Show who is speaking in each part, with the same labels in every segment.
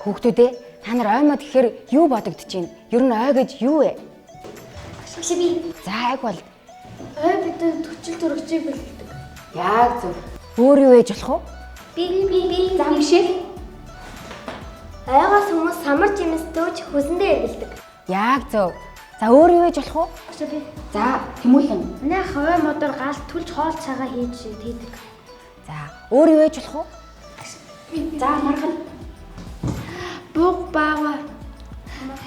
Speaker 1: Хүүхдүүдээ та нар ой мод гэхээр юу бодогдож байна? Ер нь ой гэж юу вэ?
Speaker 2: Багш би.
Speaker 1: За айг бол.
Speaker 2: Ой бидний төчл төрөгчийг бэлддэг.
Speaker 1: Яг зөв. Өөр юу ээж болох вэ?
Speaker 2: Би.
Speaker 1: За мишээ.
Speaker 2: Ойгоос хүмүүс самар жимс дөөж хүсэндээ эргэлдэг.
Speaker 1: Яг зөв. За өөр юу ээж болох вэ?
Speaker 2: Багш би.
Speaker 1: За Тэмүүлэн.
Speaker 2: Манай хаваа модоор галт түлж хоол цагаа хийдэг.
Speaker 1: За өөр юу ээж болох вэ? За Маргал.
Speaker 2: Буг баава.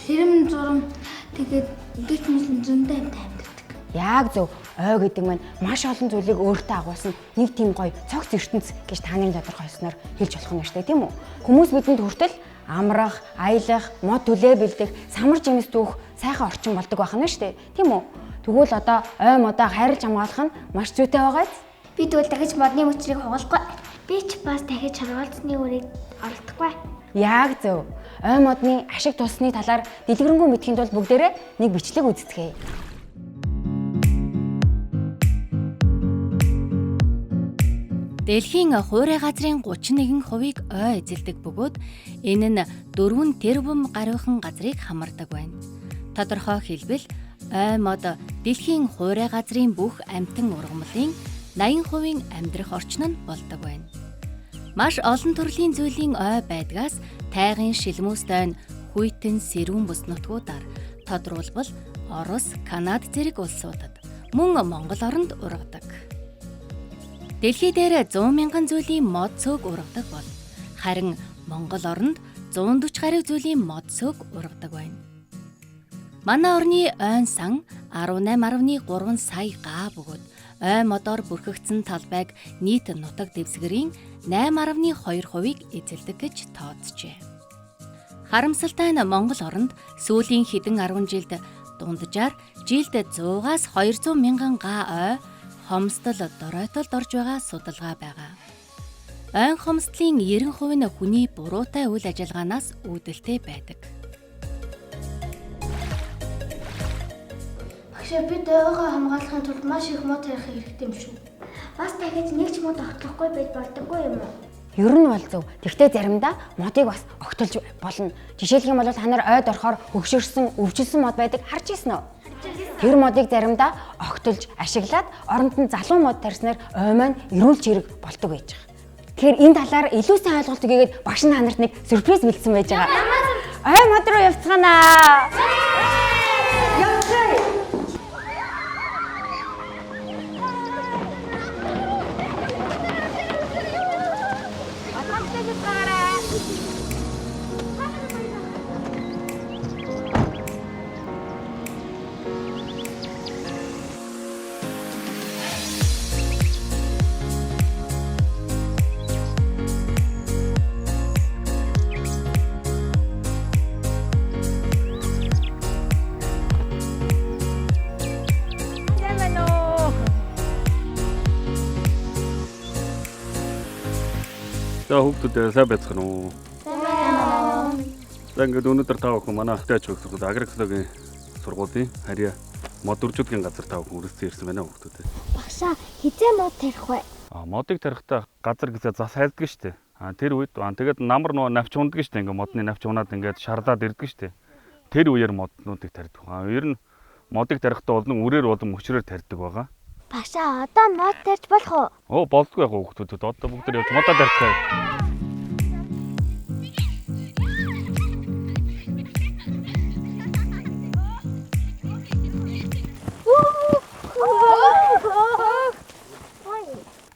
Speaker 2: Хэрэм зурам тэгээд дэвч мэсэн зөндөө амьддаг.
Speaker 1: Яг зөв. Ой гэдэг маань маш олон зүйлийг өөртөө агуулсан нэг тийм гоё цогц ертөнц гэж та нарын тодорхойлсноор хэлж болох юм шүү дээ, тийм үү? Хүмүүс бидэнд хүртэл амрах, аялах, мод түлээ бэлдэх, самар жимс дүүх сайхан орчин болдог байх нь шүү дээ, тийм үү? Тэгвэл одоо ой модоо хайрлаж хамгаалах нь маш зүйтэй байгааз.
Speaker 2: Би тэгвэл дахиж модны мөчрийг хугалахгүй. Би ч бас дахиж харгалзны үрийг олдохгүй.
Speaker 1: Яг зөв. Ой модны ашиг тусны талаар дэлгэрэнгүй мэдхийн тулд бүгдээрээ нэг бичлэг үздэцгээе.
Speaker 3: Дэлхийн хуурай газрын 31%-ийг ой эзэлдэг бөгөөд энэ нь 4 тэрбум гаруйхан газрыг хамардаг байна. Тодорхой хэлбэл ой мод дэлхийн хуурай газрын бүх амьтан ургамлын 80% амьдрах орчин нь болдог байна. Маш олон төрлийн зүйлийн ой байдгаас тайгын шилмүүс дойн хүйтэн сэрүүн бүс нутгуудаар тодруулбал Орос, Канада зэрэг улсуудад мөн Монгол оронд ургадаг. Дэлхий дээр 100 мянган зүйлийн мод цөг ургадаг бол харин Монгол оронд 140 гаруй зүйлийн мод цөг ургадаг байна. Манай орны ойн сан 18.3 сая га бөгөөд ой модоор бүрхэгдсэн талбайг нийт нутаг дэвсгэрийн 8.2%-ийг эзэлдэг гэж тооцжээ. Харамсалтай нь Монгол оронд сүүлийн хэдэн 10 жилд дунджаар жилд 100-аас 200 мянган га ой хомсдол доройтолд орж байгаа судалгаа байгаа. Ойн хомсдлын 90% нь хүний буруутай үйл ажиллагаанаас үүдэлтэй байдаг.
Speaker 2: Багш бид ойгоо хамгаалахын тулд маш их мод тарих хэрэгтэй юм шүү. Бас дахиж нэг ч мод огтлохгүй байж болдоггүй юм уу?
Speaker 1: Ер нь бол зөв. Тэгвэл заримдаа модыг бас огтолж болно. Жишээлх юм бол та нар ойд орохоор өгшөрсөн, өвчлсөн мод байдаг харж ирсэн үү? Тэр модыг заримдаа огтолж ашиглаад оронд нь залуу мод тарьснаар ой маань эрүүл чирэг болдог байж байгаа. Тэгэхээр энэ талаар илүү сайн ойлголт өгөөд багш нь танарт нэг сюрприз бэлдсэн байж байгаа. Ой мод руу явцгаанаа. Явцгаая.
Speaker 4: За хүүхдүүд сайн байцгаана уу? За ингээд өнөөдөр тав охин манай ахтайч хөгсрүүд агроксологийн сургуулийн харьяа мод үржүүлгийн газар тав охин үргэлжлэн ирсэн байна хүүхдүүд.
Speaker 2: Багшаа хизээ мод тарих вэ?
Speaker 4: Модыг тарихтаа газар гэсэн зас хайлдаг штэ. Тэр үед тэгээд намар нөө навч ундаг штэ. Ингээд модны навч унаад ингээд шарлаад ирдэг штэ. Тэр үеэр моднуудыг тарьдаг. Ер нь модыг тарихтаа бол үрээр болон мөчрөөр тарьдаг байгаа.
Speaker 2: Багшаа одоо мод тарьж болох уу?
Speaker 4: Болдгүй яг хүүхдүүд одоо бүгд явж модоо тарьцгаая.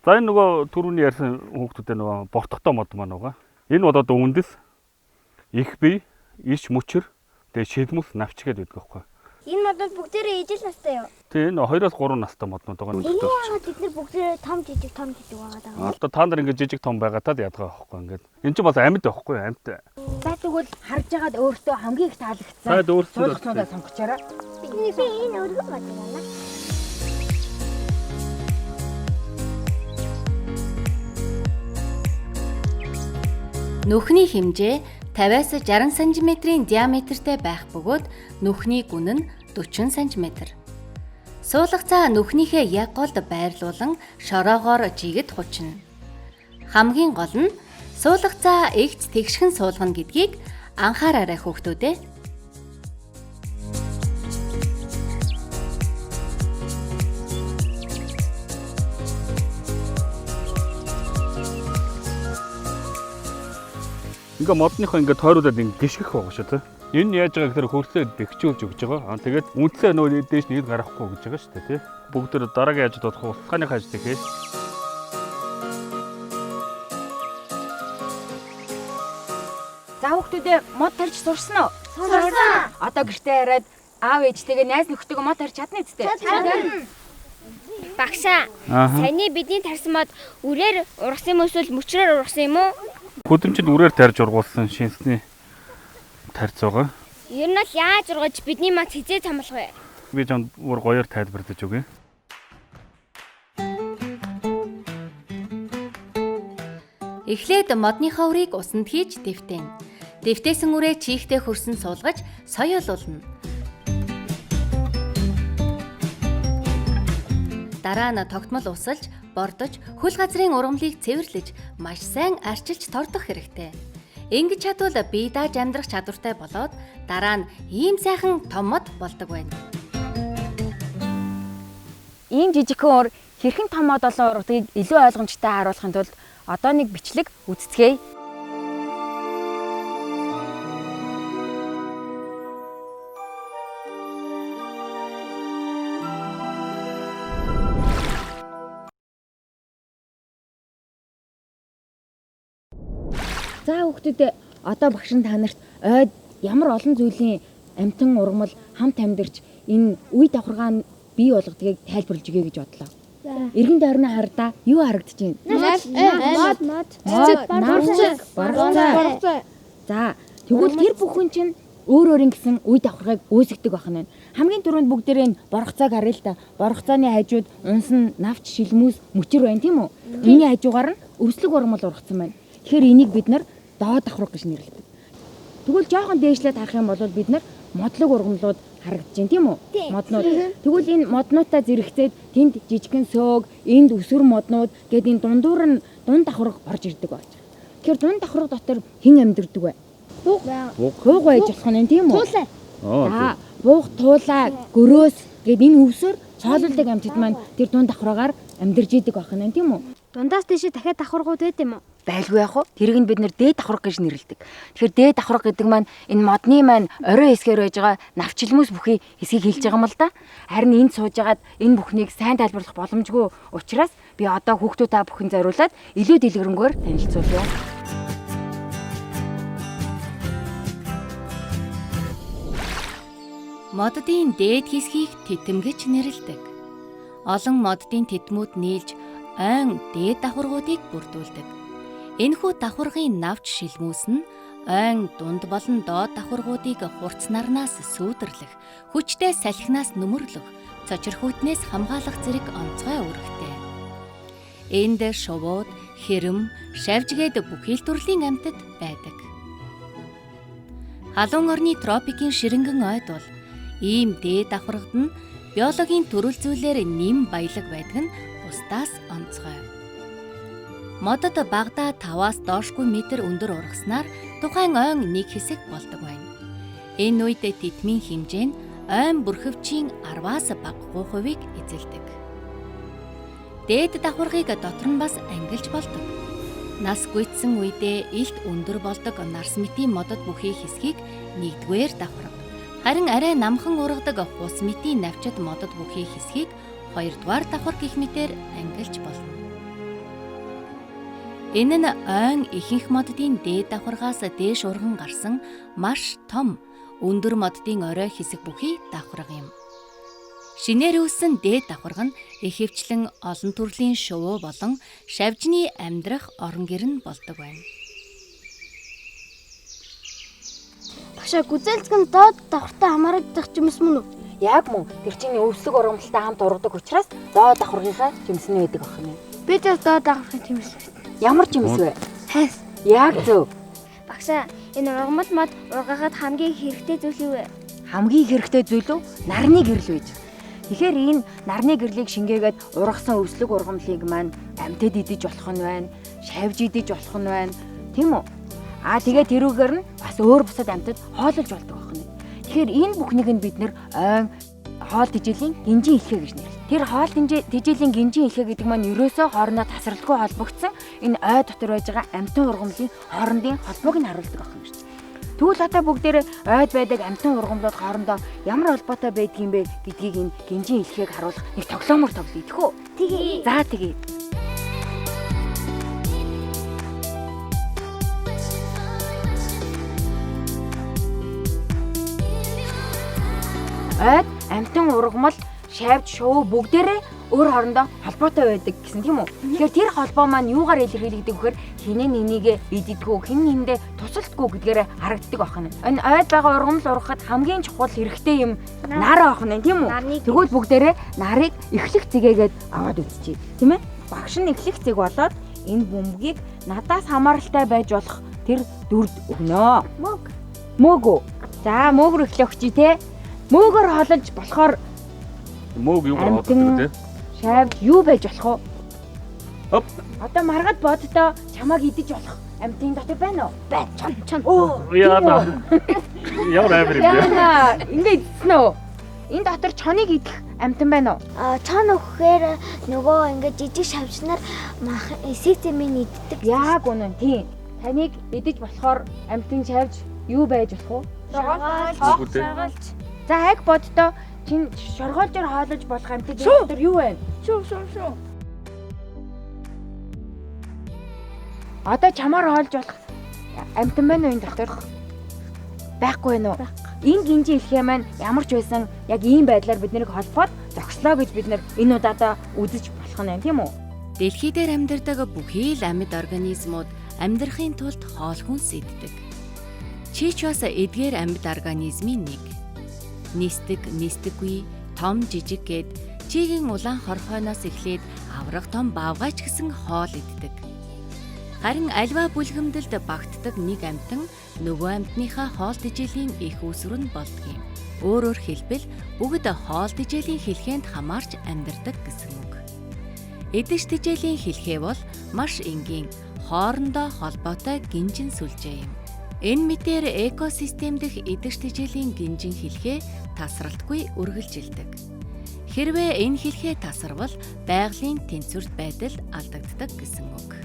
Speaker 4: За энэ нөгөө түрүүний ярьсан хүүхдүүдээ нөгөө бортохтой мод маань байгаа. Энэ бол одоо үндэс их бие, иш мөчр, тэгээ шилмүс навч гэдэг байдаг байхгүй.
Speaker 2: Энэ модод бүгдээрээ ижил настай юу?
Speaker 4: Тэгээ энэ 2-оос 3 настай моднууд байгаа.
Speaker 2: Яагаад бид нар бүгдээрээ том жижиг байгаа даа?
Speaker 4: Одоо та нар ингээд жижиг том байгаа тал ядгаа байхгүй ингээд. Энд чинь бас амьд байхгүй амьд.
Speaker 1: За тэгвэл харж байгаад өөртөө хамгийн их таалагдсан.
Speaker 4: Сайд өөрсдөө
Speaker 1: сонгочоорой.
Speaker 2: Би энэ өргөн мод байна.
Speaker 3: Нүхний хэмжээ 50-аас 60 см-ийн диаметртэй байх бөгөөд нүхний гүн нь 40 см. Суулгацаа нүхнийхээ яг голд байрлуулан шороогоор жигэд хучна. Хамгийн гол нь суулгацаа эгц тэгшхэн суулгана гэдгийг Анхаараарай хүүхдүүдээ.
Speaker 4: Ингээ модныхоо ингээ тойруулаад ингээ гიშгэх байгаа шүү дээ. Энэ яаж байгаа гэхээр хөрслөө бэхжүүлж өгч байгаа. Тэгээд үндлээ нөө дээш нэг гарахгүй гэж байгаа шүү дээ тий. Бүгд төр дараагийн ажил болох усхааны ажлыг хийж.
Speaker 1: За хүүхдүүдээ мод тарьж сурсан уу?
Speaker 2: Сурсан.
Speaker 1: Одоо гэртээ хараад аав ээжтэйгээ найз нөхдөйгөө мод тарьж чадна үсттэй.
Speaker 2: Чадна.
Speaker 5: Багшаа, саяны бидний тарьсан мод үрээр ургасан юм уу эсвэл мөчрөөр ургасан юм уу?
Speaker 4: Хөдөлмжид үрээр тарьж ургуулсан шинсний тарьц байгаа.
Speaker 5: Ер нь л яаж ургаж бидний мод хизээ цамлах вэ?
Speaker 4: Би чамд уур гоёор тайлбарлаж өгье.
Speaker 3: Эхлээд модныхоо үрийг усанд хийж дэвтэн. Дэвтээсэн үрээ чихтэй хөрсөн суулгаж соёолуулна. Дараа нь тогтмол усалж, бордож, хөл газрын ургамлыг цэвэрлэж, маш сайн арчилж тордох хэрэгтэй. Ингэж чадвал бие дааж амьдрах чадвартай болоод дараа нь ийм сайхан том мод болдог байна.
Speaker 1: Ийм жижигхэн уур хэрхэн том мод болон ургадгийг илүү ойлгомжтой харуулахын тулд одоо нэг бичлэг үздэцгээе. За хүүхдүүдээ одоо багш нь та нарт ойд ямар олон зүйлийн амтан ургамал хамт амьдарч энэ үе давхаргаа нь бий болгодгийг тайлбарлаж өгье гэж бодлоо. Иргэн дайрны хардаа юу харагдаж байна? Мод. За тэгвэл тэр бүхэн чинь өөр өөрийн гэсэн үе давхаргыг үүсгдэг байна. Хамгийн түрүүнд бүгдээрээ боргоцоог харъя л да. Боргоцооны хажууд унс нь навч шилмүүс мөчр байна тийм үү? Энийн хажуугаар нь өвслөг ургамал ургацсан байна. Тэгэхээр энийг бид нар доод давхарга гэж нэрлэдэг. Тэгвэл жоохон дээшлээд харах юм бол бид нар модлог ургамлууд харагдаж байна тийм үү? Моднууд. Тэгвэл энэ моднуудаа зэрэгцээд тэнд жижигхэн сөөг, энд өсвөр моднууд гэдэг энэ дундуур нь дунд давхарга орж ирдэг байж. Тэгэхээр дунд давхарга дотор хэн амьдардаг вэ? Бууг байж болох нь тийм үү? За, бууг, туулаа, гөрөөс гэдэг энэ өвсөр цоололдог амьтад маань тэр дунд давхаргаар амьдарж идэг байх нь тийм үү?
Speaker 5: Дундаас тийшээ дахиад давхаргууд байд юм уу?
Speaker 1: Байлгүй яах вэ? Тэрийг нь бид нэр дээд давхарга гэж нэрлэдэг. Тэгэхээр дээд давхарга гэдэг маань энэ модны маань орой хэсгээр байж байгаа навчлмүс бүхий хэсгийг хэлж байгаа юм л да. Харин энд сууж агаад энэ бүхнийг сайн тайлбарлах боломжгүй учраас би одоо хүүхдүүд та бүхэн зориулаад илүү дэлгэрэнгээр танилцуулъя.
Speaker 3: Моддын дээд хэсгийг титэм гэж нэрлэдэг. Олон моддын титмүүд нийлж ойн дээд давхаргуудыг бүрдүүлдэг. Энэхүү давхаргын навч шилмүүс нь ойн дунд болон доод давхаргуудыг хурц нарнаас сүйдэрлэх, хүчтэй салхинаас нөмөрлөх, цочирхүүтнээс хамгаалах зэрэг онцгой үүрэгтэй. Энд шувууд, хэрэм, шавжгээд бүхий л төрлийн амьтад байдаг. Халуун орны тропикийн ширэнгэн ойд бол ийм дээд давхаргад нь биологийн төрөл зүйлээр нэм баялаг байдаг нь бусдаас онцгой. Модод багада 5-аас доошгүй метр өндөр ургаснаар тухайн ойн нэг хэсэг болдог байна. Энэ үед титмийн хэмжээ нь ойн бүрхэвчийн 10-аас багагүй хувийг эзэлдэг. Дээд давхаргыг дотор нь бас ангилж болдог. Нас гүйцсэн үедээ илт өндөр болдог нарс мэтийн модод бүхий хэсгийг 1-р давхарга, харин арай намхан ургадаг хус мэтийн навчид модод бүхий хэсгийг 2-р давхарга гэх мэтээр ангилж болно. Энэ нь ойн ихэнх моддын дээд давхаргаас дээш урган гарсан маш том өндөр моддын орой хэсэг бүхий давхарга юм. Шинээр үүссэн дээд давхарга нь ихэвчлэн олон төрлийн шувуу болон шавжны амьдрах орон гэр нь болдог байна.
Speaker 2: Багшаа гүзээлцгэн доод давхартай хамаардаг юмс мөн үү?
Speaker 1: Яг мөн тэр чинь өвслөг ургамалтай хамт ургадаг учраас доод давхаргынхаа жимсний байдаг байна.
Speaker 2: Би ч доод давхархын жимс.
Speaker 1: Ямар жимс вэ?
Speaker 2: Хайс.
Speaker 1: Яг зөв.
Speaker 5: Багшаа, энэ ургамал мод ургахад хамгийн хэрэгтэй зүйл юу вэ?
Speaker 1: Хамгийн хэрэгтэй зүйл үү? Нарны гэрэл байж. Тэгэхээр энэ нарны гэрлийг шингээгээд ургасан өвслөг ургамлыг маань амьтад идэж болох нь байна, шавж идэж болох нь байна, тийм үү? Тэгээд тэрүүгээр нь бас өөр бусад амьтад хооллож болдог байна. Тэгэхээр энэ бүхнийг нь бид нэр ойн хоол тэжээлийн гинжин хэлхээ гэж нэрлэдэг. Тэр хоол тэжээлийн гинжин хэлхээ гэдэг маань ерөөсөө хоорондоо тасралтгүй холбогдсон энэ ой дотор байж байгаа амьтан ургамлын хоорондын холбоог нь харуулдаг байна шүү дээ. Тэгвэл одоо бүгдээрээ ойд байдаг амьтан ургамлууд хоорондоо ямар холбоотой байдаг юм бэ гэдгийг энэ гинжин хэлхээг харуулах нэг тоглоомор тоглоё тэхүү.
Speaker 2: Тэгээ.
Speaker 1: За тэгээ. Ойд амьтан ургамал, шавж, шувуу бүгдээрээ өөр хоорондоо холбоотой байдаг гэсэн тийм үү? Тэгэхээр тэр холбоо маань юугаар илэрхийлэгдэх вэхээр хинэн нэнийгээ идэгдгүү, хин нэндээ тусалдаггүй гэдгээр харагддаг байна. Энэ ойд байгаа ургамал ургахад хамгийн чухал хэрэгтэй юм нар байна тийм үү? Тэгвэл бүгдээрээ нарыг эхлэх зэгээгээд аваад үзчихье. Тийм ээ? Багш нь эхлэх зэг болоод энэ бөмбөгийг надаас хамааралтай байж болох тэр дүрд өгнө. Мөг үү? За мөөгөр эхлэх чи те. Мөөгөр хоолж болохоор
Speaker 4: мөөг юугаар хоолдог те?
Speaker 1: Шавж юу байж болох вэ?
Speaker 4: Оп.
Speaker 1: Одоо маргад боддоо чамааг идэж болох амьтын дотор байна уу? Байна. Чон.
Speaker 4: Яа. Ямар амир юм бэ?
Speaker 1: Яа, ингэ идсэн үү? Энэ дотор чоныг идэх амьтан байна уу?
Speaker 2: Чон өгөхээр нөгөө ингээд жижиг шавжнаар эсэцэмийн иддэг.
Speaker 1: Яг үнэн тийм. Таныг идэж болохоор амьтан шавж юу байж болох вэ?
Speaker 2: Шоргоолж.
Speaker 1: За яг боддоо чин шоргоолжоор хоолож болох амьтан дотор юу байна?
Speaker 2: Шүү.
Speaker 1: Одоо чамаар хоолж болох амьтан байна уу энэ дотор? Байхгүй байна уу? Энэ гинжин хэлхээ маань ямар ч байсан яг ийм байдлаар бид нарыг холбоод зогслоо гэж бид нар энэ удаадаа үзэж болох нь тийм үү?
Speaker 3: Дэлхий дээр амьдардаг бүхий л амьд организмууд амьдрахын тулд хоол хүнс иддэг. Чи ч бас эдгээр амьд организмын нэг. Нисдэг, нисдэггүй, том жижиг гээд чигийн улаан хорхойноос эхлээд аврах том баавгайч гэсэн хоол иддэг. Харин альва бүлгэмдэлд багтдаг нэг амьтан нөгөө амьтныхаа хоол тэжээлийн их үүсвэр нь болдгийм. Өөрөөр хэлбэл бүгд хоол тэжээлийн хэлхээнд хамаарч амьдардаг гэсэн үг. Эдэж тэжээлийн хэлхээ бол маш энгийн, хоорондоо холбоотой гинжин сүлжээ юм. Энэ мэтээр экосистем дэх эдэж тэжээлийн гинжин хэлхээ тасралтгүй үргэлжилдэг. Хэрвээ энэ хэлхээ тасарвал байгалийн тэнцвэрт байдал алдагддаг гэсэн үг.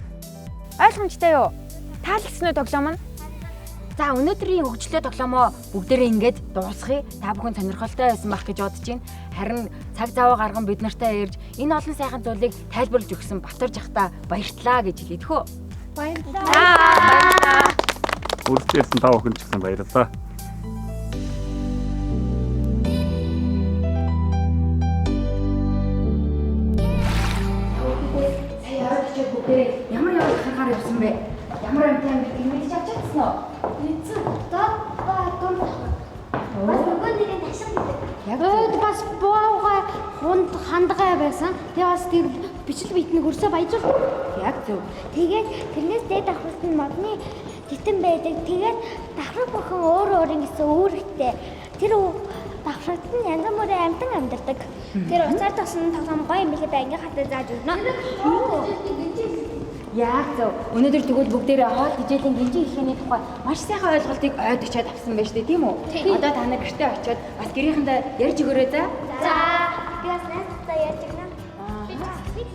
Speaker 1: Ойлгомжтой юу? Таалагдсан уу тоглоом нь? За өнөөдрийн хөгжлөө тоглоомоо бүгдээрээ ингээд дуусгая. Та бүхэн сонирхолтой байсан байх гэж бодож байна. Харин цаг зав гарган бид нартай ирж энэ олон сайхан зүйлийг тайлбарлаж өгсөн Батар жахта баярлалаа гэж хэлээ тхөө.
Speaker 2: Баярлалаа.
Speaker 4: Үргэлжлүүлсэн та бүхэнд ч гэсэн баярлалаа.
Speaker 1: Ямар хахаар явсан бэ? Ямар амтан гэдгийг мэдэж авч чадсан уу?
Speaker 2: Мэдсэн. Дон. Бас нөгөө нэг нь ашиг гэдэг.
Speaker 1: Яг
Speaker 2: Бас буугаа хунд хандгай байсан. Тэгээ бас тэр бичил битнийг өрсөө баяжуул.
Speaker 1: яг зөв.
Speaker 2: Тэгээд тэрнээс дээд давхарт нь модны титэн байдаг. Тэгээд давхар бүхэн өөр ингэсэн үүрэгтэй. Тэр давхарт нь янз бүрийн амьтан амьдардаг. Тэр уцаар тосон тоглоом гоё юм билээ байнга хатаа зааж өгнө.
Speaker 1: Яг зөв. Өнөөдөр тэгвэл бүгдээрээ хоол тэжээлийн гинжин хэлхээний тухай маш сайхан ойлголтыг ойдогчод авсан байж тээ тийм үү? Одоо та нар гэртээ очиод бас гэрийнхэндээ ярьж өгөөрэй за.
Speaker 2: За. Би бас найзтайгаа яаж игнэ. Би